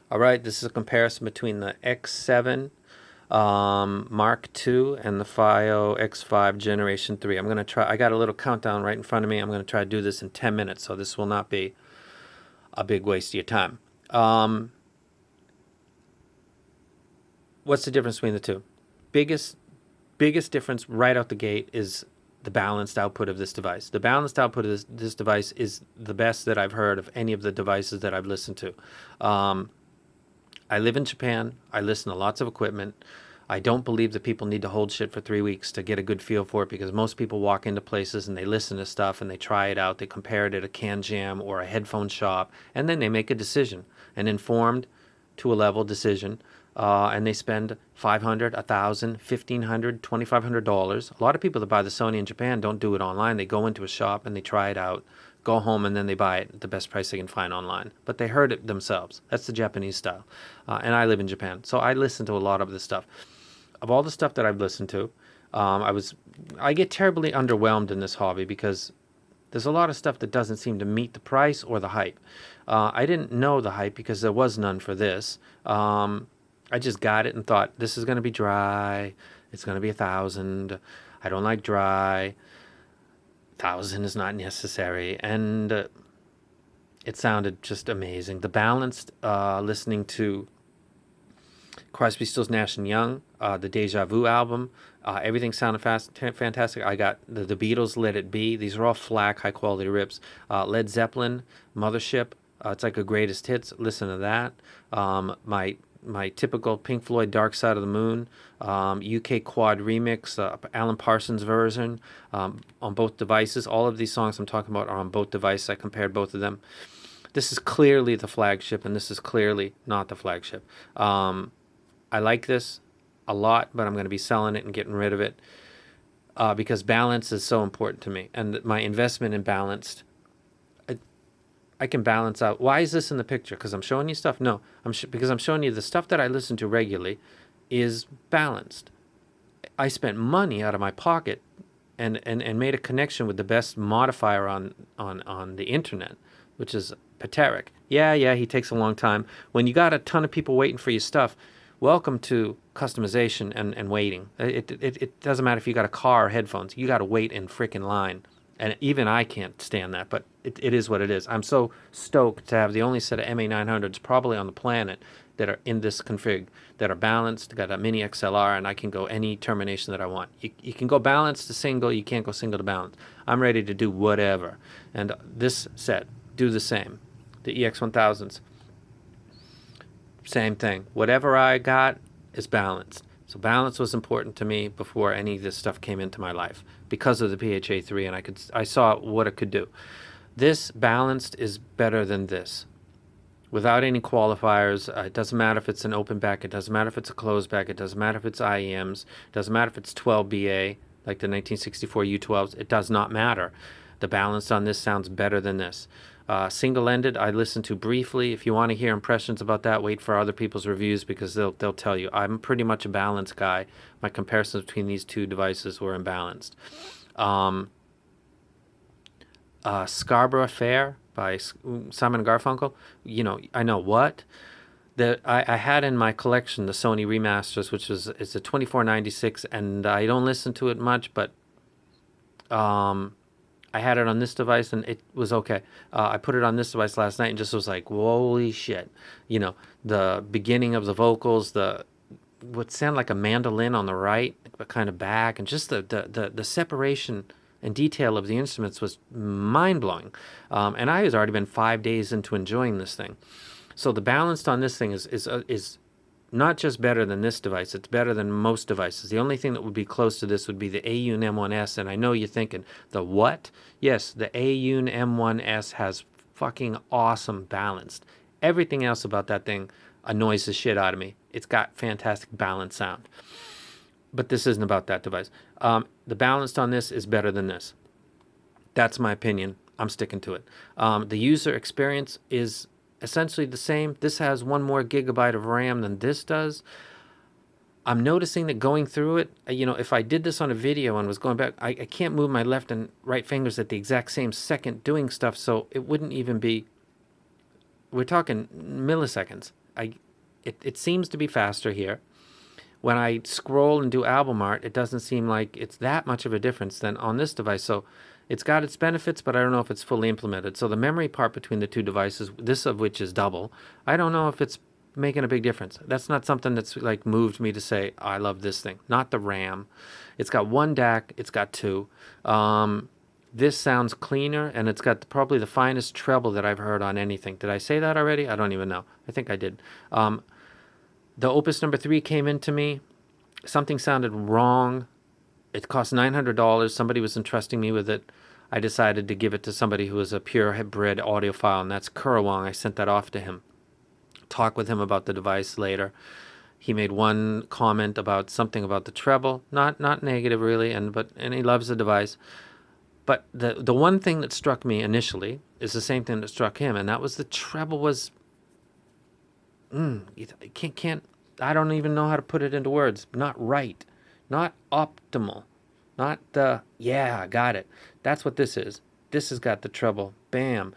All right, this is a comparison between the X7 Mark II and the FiiO X5 Generation 3. I'm going to try, I got a little countdown right in front of me. I'm going to try to do this in 10 minutes, so this will not be a big waste of your time. What's the difference between the two? Biggest difference right out the gate is the balanced output of this device. The balanced output of this device is the best that I've heard of any of the devices that I've listened to. I live in Japan. I listen to lots of equipment. I don't believe that people need to hold shit for 3 weeks to get a good feel for it, because most people walk into places and they listen to stuff and they try it out. They compare it at a Can Jam or a headphone shop, and then they make a decision, an informed to a level decision, and they spend $500, $1,000, $1,500, $2,500. A lot of people that buy the Sony in Japan don't do it online. They go into a shop and they try it out, go home, and then they buy it at the best price they can find online. But they heard it themselves. That's the Japanese style. And I live in Japan, so I listen to a lot of this stuff. Of all the stuff that I've listened to, I get terribly underwhelmed in this hobby because there's a lot of stuff that doesn't seem to meet the price or the hype. I didn't know the hype because there was none for this. I just got it and thought, this is going to be dry. It's going to be 1,000. I don't like dry. 1,000 is not necessary. And it sounded just amazing. The balanced, listening to Crosby, Stills, Nash & Young, the Deja Vu album, everything sounded fantastic. I got the Beatles, Let It Be. These are all FLAC, high-quality rips. Led Zeppelin, Mothership. It's like a greatest hits. Listen to that. My typical Pink Floyd Dark Side of the Moon, UK Quad Remix, Alan Parsons version, on both devices. All of these songs I'm talking about are on both devices. I compared both of them. This is clearly the flagship, and this is clearly not the flagship. I like this a lot, but I'm going to be selling it and getting rid of it because balance is so important to me. And my investment in balanced, I can balance out. Why is this in the picture? Because I'm showing you stuff? No, because I'm showing you the stuff that I listen to regularly is balanced. I spent money out of my pocket and made a connection with the best modifier on the internet, which is Pateric. Yeah, he takes a long time. When you got a ton of people waiting for your stuff, welcome to customization and waiting. It doesn't matter if you got a car or headphones. You got to wait in freaking line. And even I can't stand that, but it is what it is. I'm so stoked to have the only set of MA900s probably on the planet that are in this config, that are balanced, got a mini XLR, and I can go any termination that I want. You can go balanced to single, you can't go single to balance. I'm ready to do whatever. And this set, do the same. The EX1000s, same thing. Whatever I got is balanced. So balance was important to me before any of this stuff came into my life because of the PHA-3, and I saw what it could do. This balanced is better than this. Without any qualifiers, it doesn't matter if it's an open back, it doesn't matter if it's a closed back, it doesn't matter if it's IEMs, it doesn't matter if it's 12BA, like the 1964 U12s, it does not matter. The balance on this sounds better than this. Single-ended, I listened to briefly. If you want to hear impressions about that, wait for other people's reviews because they'll tell you. I'm pretty much a balanced guy. My comparisons between these two devices were imbalanced. Scarborough Fair by Simon & Garfunkel. You know, I know what. I had in my collection the Sony remasters, which it's a 2496, and I don't listen to it much, but I had it on this device and it was okay. I put it on this device last night and just was like, holy shit. You know, the beginning of the vocals, what sounded like a mandolin on the right, but kind of back, and just the separation and detail of the instruments was mind-blowing. And I had already been 5 days into enjoying this thing. So the balanced on this thing is not just better than this device, it's better than most devices. The only thing that would be close to this would be the Aune M1S, and I know you're thinking, the what? Yes, the Aune M1S has fucking awesome balanced. Everything else about that thing annoys the shit out of me. It's got fantastic balanced sound. But this isn't about that device. The balanced on this is better than this. That's my opinion. I'm sticking to it. The user experience is essentially the same. This has 1 more gigabyte of RAM than this does. I'm noticing that going through it, you know, if I did this on a video and was going back, I can't move my left and right fingers at the exact same second doing stuff, so it wouldn't even be, we're talking milliseconds. it seems to be faster here. When I scroll and do album art, it doesn't seem like it's that much of a difference than on this device. So it's got its benefits, but I don't know if it's fully implemented. So the memory part between the two devices, this of which is double, I don't know if it's making a big difference. That's not something that's like moved me to say, I love this thing. Not the RAM. It's got one DAC, it's got two. This sounds cleaner, and it's got probably the finest treble that I've heard on anything. Did I say that already? I don't even know. I think I did. The Opus number 3 came into me. Something sounded wrong. It cost $900. Somebody was entrusting me with it. I decided to give it to somebody who was a purebred audiophile, and that's Kurawong. I sent that off to him. Talk with him about the device later. He made one comment about something about the treble, not negative really, and he loves the device. But the one thing that struck me initially is the same thing that struck him, and that was the treble was can't I don't even know how to put it into words. Not right, not optimal, not I got it. That's what this is. This has got the treble. Bam.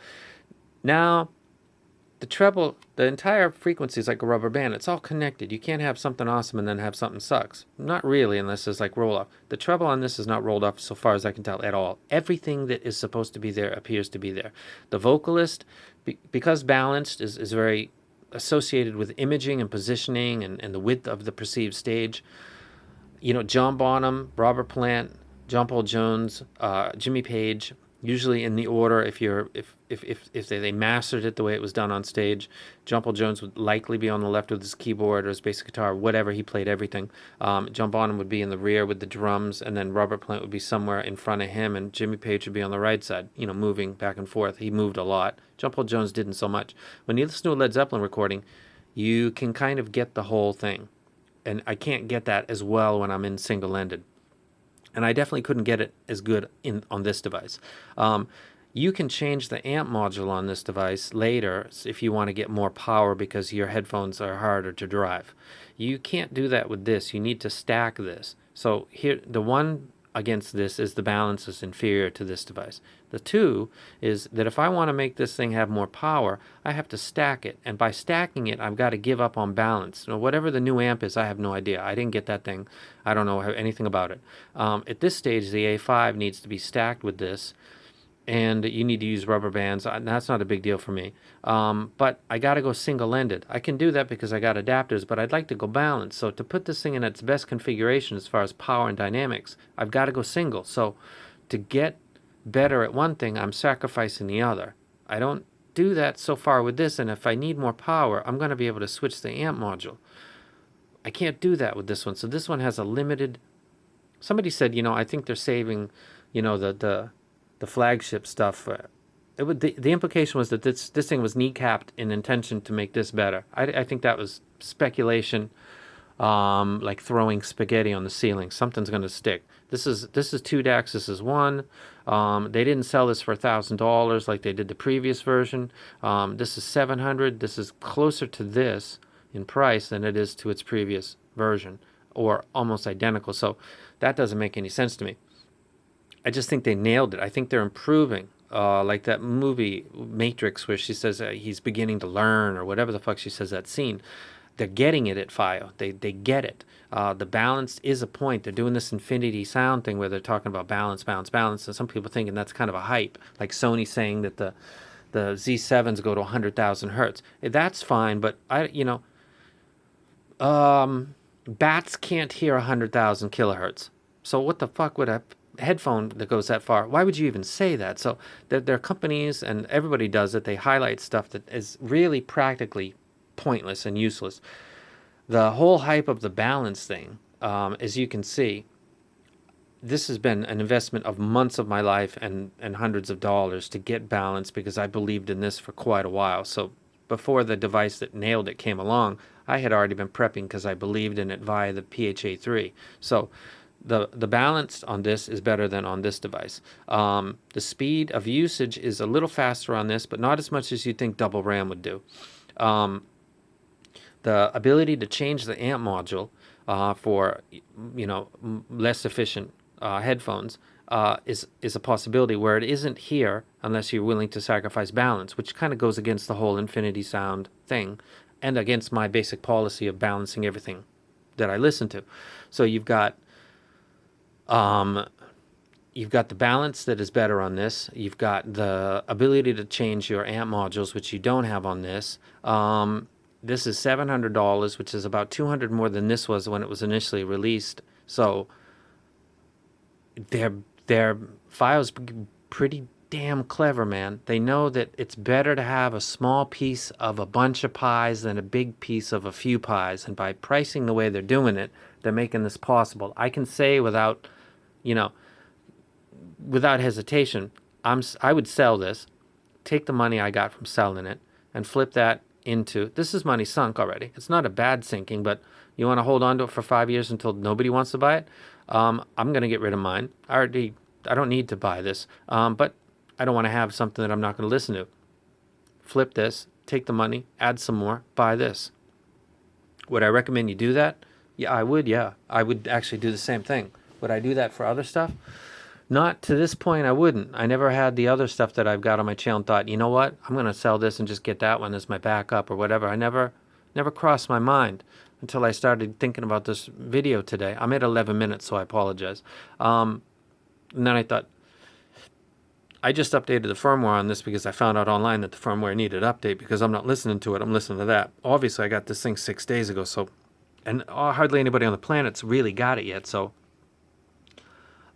Now, the treble, the entire frequency is like a rubber band. It's all connected. You can't have something awesome and then have something sucks. Not really, unless it's like roll off. The treble on this is not rolled off so far as I can tell at all. Everything that is supposed to be there appears to be there. The vocalist, because balanced, is very associated with imaging and positioning and the width of the perceived stage. You know, John Bonham, Robert Plant, John Paul Jones, Jimmy Page, usually in the order if they mastered it the way it was done on stage. John Paul Jones would likely be on the left with his keyboard or his bass guitar, whatever. He played everything. John Bonham would be in the rear with the drums, and then Robert Plant would be somewhere in front of him, and Jimmy Page would be on the right side, moving back and forth. He moved a lot. John Paul Jones didn't so much. When you listen to a Led Zeppelin recording, you can kind of get the whole thing. And I can't get that as well when I'm in single-ended. And I definitely couldn't get it as good on this device. You can change the amp module on this device later if you want to get more power because your headphones are harder to drive. You can't do that with this. You need to stack this. So here, the one against this is the balance is inferior to this device. The two is that if I want to make this thing have more power, I have to stack it. And by stacking it, I've got to give up on balance. Whatever the new amp is, I have no idea. I didn't get that thing. I don't know anything about it. At this stage, the A5 needs to be stacked with this. And you need to use rubber bands. That's not a big deal for me. But I got to go single-ended. I can do that because I got adapters, but I'd like to go balanced. So to put this thing in its best configuration as far as power and dynamics, I've got to go single. So to get better at one thing, I'm sacrificing the other. I don't do that so far with this, and if I need more power, I'm going to be able to switch the amp module. I can't do that with this one. So this one has a limited... Somebody said, I think they're saving, the flagship stuff. The implication was that this thing was kneecapped in intention to make this better. I think that was speculation, like throwing spaghetti on the ceiling. Something's going to stick. This is 2 DACs. This is 1. They didn't sell this for $1,000 like they did the previous version. This is $700. This is closer to this in price than it is to its previous version, or almost identical. So that doesn't make any sense to me. I just think they nailed it. I think they're improving. Like that movie Matrix where she says he's beginning to learn, or whatever the fuck she says that scene. They're getting it at FiiO. They get it. The balance is a point. They're doing this infinity sound thing where they're talking about balance. And some people thinking that's kind of a hype. Like Sony saying that the Z7s go to 100,000 hertz. That's fine, but bats can't hear 100,000 kilohertz. So what the fuck would a headphone that goes that far? Why would you even say that? So there are companies, and everybody does it. They highlight stuff that is really practically pointless and useless. The whole hype of the balance thing, as you can see, this has been an investment of months of my life and hundreds of dollars to get balance, because I believed in this for quite a while. So before the device that nailed it came along, I had already been prepping because I believed in it via the PHA-3. So the balance on this is better than on this device. The speed of usage is a little faster on this, but not as much as you'd think double RAM would do. The ability to change the amp module for less efficient headphones is a possibility, where it isn't here unless you're willing to sacrifice balance, which kind of goes against the whole infinity sound thing. and against my basic policy of balancing everything that I listen to. So you've got the balance that is better on this. You've got the ability to change your amp modules, which you don't have on this. This is $700, which is about $200 more than this was when it was initially released. So their FiiO's pretty damn clever, man. They know that it's better to have a small piece of a bunch of pies than a big piece of a few pies. And by pricing the way they're doing it, they're making this possible. I can say without hesitation, I would sell this, take the money I got from selling it, and flip that into, this is money sunk already. It's not a bad sinking, but you want to hold on to it for 5 years until nobody wants to buy it? I'm going to get rid of mine. I don't need to buy this, but I don't want to have something that I'm not going to listen to. Flip this, take the money, add some more, buy this. Would I recommend you do that? Yeah, I would. Yeah, I would actually do the same thing. Would I do that for other stuff? Not to this point, I wouldn't. I never had the other stuff that I've got on my channel and thought, you know what, I'm going to sell this and just get that one as my backup or whatever. I never crossed my mind until I started thinking about this video today. I'm at 11 minutes, so I apologize. And then I thought, I just updated the firmware on this because I found out online that the firmware needed update because I'm not listening to it. I'm listening to that. Obviously, I got this thing 6 days ago, and hardly anybody on the planet's really got it yet, so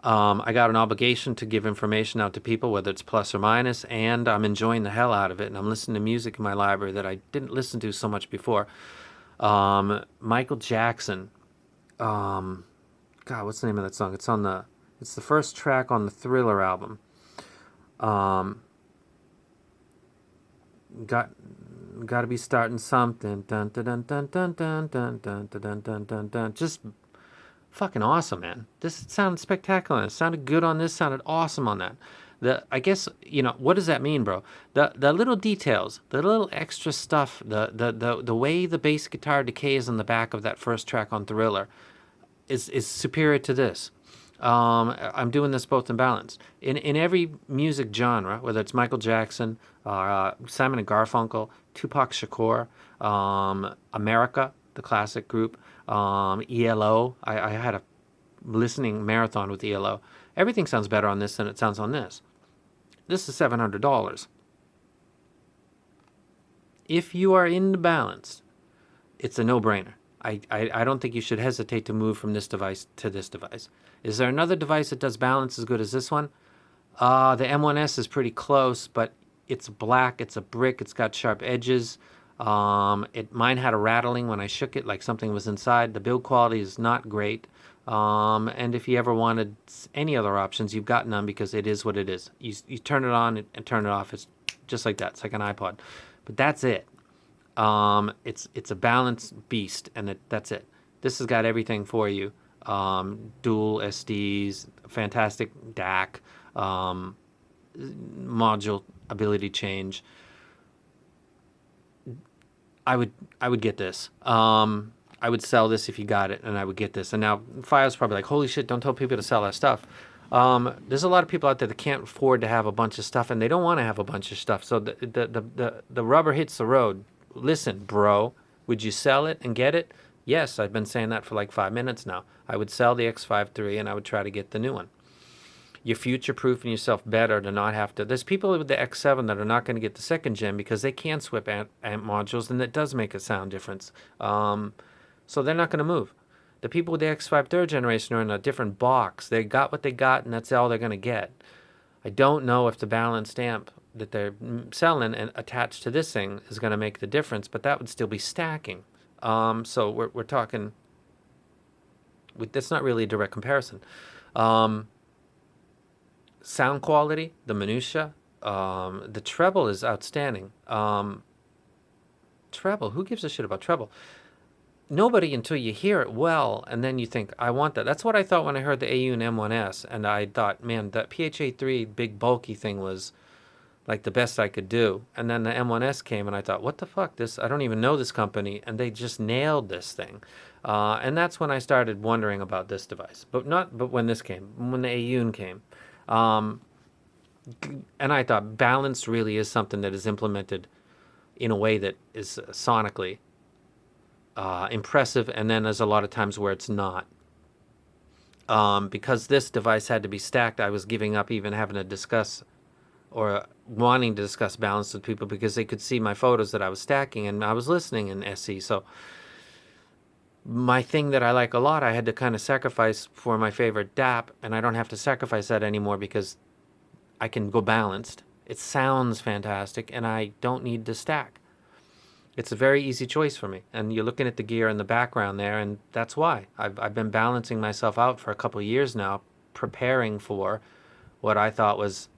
I got an obligation to give information out to people, whether it's plus or minus, and I'm enjoying the hell out of it, and I'm listening to music in my library that I didn't listen to so much before. Michael Jackson. God, what's the name of that song? It's the first track on the Thriller album. Got to be starting something. Dun dun dun dun dun dun dun dun dun dun dun dun. Just fucking awesome, man. This sounded spectacular. It sounded good on this, sounded awesome on that. I guess, what does that mean, bro? The little details, the little extra stuff, the way the bass guitar decays on the back of that first track on Thriller is superior to this. I'm doing this both in balance. In every music genre, whether it's Michael Jackson, Simon and Garfunkel, Tupac Shakur, America, the classic group, ELO. I had a listening marathon with ELO. Everything sounds better on this than it sounds on this. This is $700. If you are into balance, it's a no-brainer. I don't think you should hesitate to move from this device to this device. Is there another device that does balance as good as this one? The M1S is pretty close, but it's black, it's a brick, it's got sharp edges. Mine had a rattling when I shook it, like something was inside. The build quality is not great. And if you ever wanted any other options, you've got none because it is what it is. You turn it on and turn it off. It's just like that. It's like an iPod. But that's it. It's a balanced beast, and that's it. This has got everything for you. Dual SDs, fantastic DAC, module ability change. I would get this. I would sell this if you got it, and I would get this. And now FiiO's probably like, holy shit, don't tell people to sell that stuff. There's a lot of people out there that can't afford to have a bunch of stuff, and they don't want to have a bunch of stuff. So the rubber hits the road. Listen, bro, would you sell it and get it? Yes, I've been saying that for like 5 minutes now. I would sell the X5iii, and I would try to get the new one. You're future-proofing yourself better to not have to. There's people with the X7 that are not going to get the second gen because they can swap amp modules, and that does make a sound difference. So they're not going to move. The people with the X5 third generation are in a different box. They got what they got, and that's all they're going to get. I don't know if the balanced amp that they're selling and attached to this thing is going to make the difference, but that would still be stacking. So we're talking. That's not really a direct comparison. Sound quality, the minutia, the treble is outstanding. Treble, who gives a shit about treble? Nobody until you hear it well, and then you think, I want that. That's what I thought when I heard the AU and M1S, and I thought, man, that PHA3 big bulky thing was like the best I could do. And then the M1S came, and I thought, what the fuck? I don't even know this company, and they just nailed this thing. And that's when I started wondering about this device. But when this came, when the AU came. And I thought balance really is something that is implemented in a way that is sonically impressive, and then there's a lot of times where it's not. Because this device had to be stacked, I was giving up even having to discuss or wanting to discuss balance with people because they could see my photos that I was stacking and I was listening in SE. So my thing that I like a lot, I had to kind of sacrifice for my favorite DAP, and I don't have to sacrifice that anymore because I can go balanced. It sounds fantastic, and I don't need to stack. It's a very easy choice for me. And you're looking at the gear in the background there, and that's why. I've been balancing myself out for a couple of years now, preparing for what I thought was,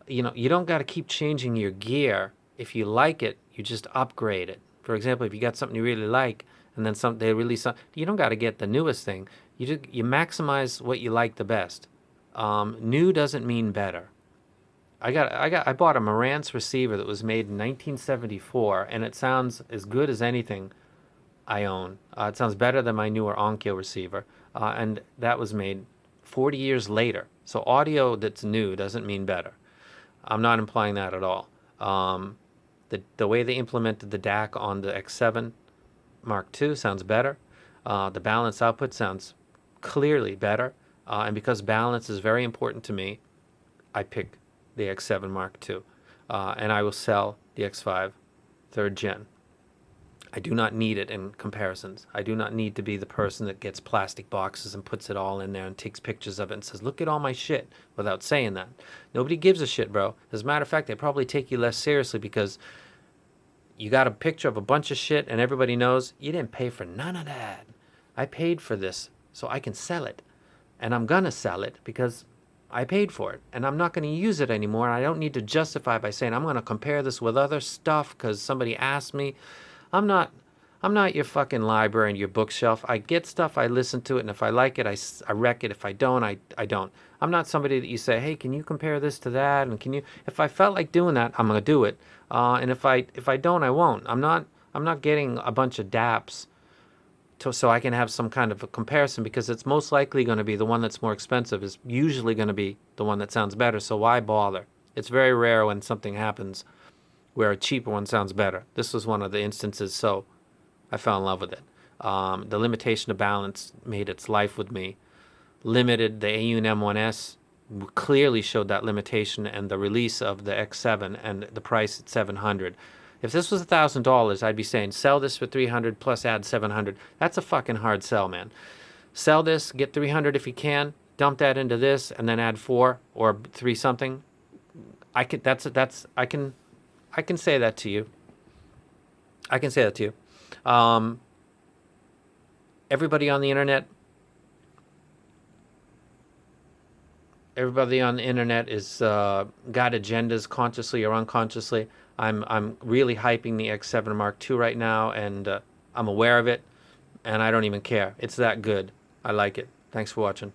you don't got to keep changing your gear. If you like it, you just upgrade it. For example, if you got something you really like, and then they release something, you don't got to get the newest thing. You maximize what you like the best. New doesn't mean better. I bought a Marantz receiver that was made in 1974, and it sounds as good as anything I own. It sounds better than my newer Onkyo receiver, and that was made 40 years later. So audio that's new doesn't mean better. I'm not implying that at all. The way they implemented the DAC on the X7 Mark II sounds better. The balance output sounds clearly better. And because balance is very important to me, I pick the X7 Mark II. And I will sell the X5 3rd Gen. I do not need it in comparisons. I do not need to be the person that gets plastic boxes and puts it all in there and takes pictures of it and says, look at all my shit, without saying that. Nobody gives a shit, bro. As a matter of fact, they probably take you less seriously because you got a picture of a bunch of shit and everybody knows you didn't pay for none of that. I paid for this so I can sell it. And I'm going to sell it because I paid for it. And I'm not going to use it anymore. I don't need to justify by saying I'm going to compare this with other stuff because somebody asked me. I'm not your fucking library and your bookshelf. I get stuff, I listen to it, and if I like it, I wreck it. If I don't, I don't. I'm not somebody that you say, hey, can you compare this to that? And can you? If I felt like doing that, I'm gonna do it. And if I don't, I won't. I'm not getting a bunch of DAPs so I can have some kind of a comparison because it's most likely going to be the one that's more expensive is usually going to be the one that sounds better. So why bother? It's very rare when something happens where a cheaper one sounds better. This was one of the instances, so I fell in love with it. The limitation of balance made its life with me. Limited, the AUN M1S clearly showed that limitation, and the release of the X7 and the price at $700. If this was $1,000, I'd be saying sell this for $300 plus add $700. That's a fucking hard sell, man. Sell this, get $300 if you can, dump that into this, and then add 4 or 3 something. I can say that to you. I can say that to you. Everybody on the internet is got agendas consciously or unconsciously. I'm really hyping the X7 Mark II right now, and I'm aware of it, and I don't even care. It's that good. I like it. Thanks for watching.